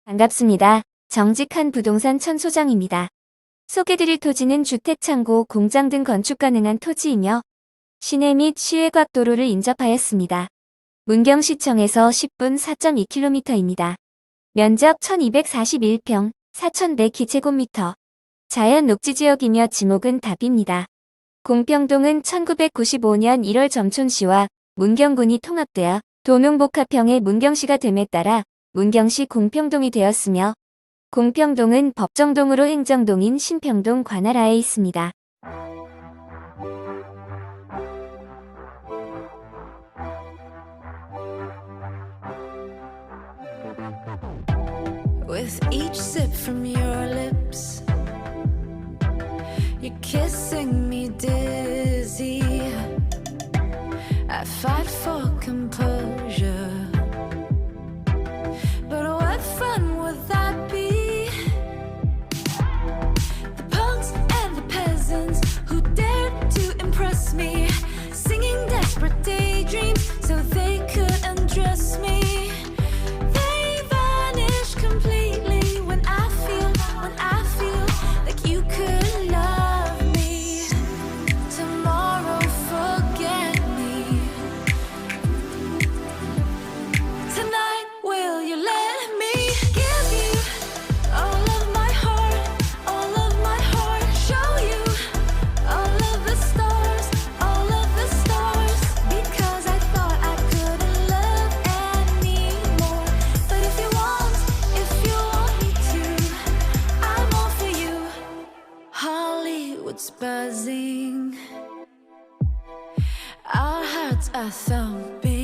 반갑습니다. 정직한부동산 천소장입니다. 소개드릴 토지는 주택, 창고, 공장 등 건축 가능한 토지이며 시내 및 시외곽 도로를 인접하였습니다. 문경시청에서 10분 4.2km입니다. 면적 1241평, 4100기제곱미터. 자연녹지지역이며 지목은 답입니다. 공평동은 1995년 1월 점촌시와 문경군이 통합되어 도농복합형의 문경시가 됨에 따라 문경시-공평동이 되었으며 공평동은 법정동으로 행정동인 신평동 관할하에 있습니다. With each sip from your lips, you're kissing me dizzy. I fight for composure, but what fun would that be? The punks and the peasants who dared to impress me, singing desperate daydreams so they could undress me. They vanish completely when I feel like you could love me. Tomorrow forget me. Tonight will you let me give you all of my heart, all of my heart, show you all of the stars, because I thought I couldn't love anymore. But if you want me to, I'm all for you. Hollywood's buzzing, our hearts are thumping.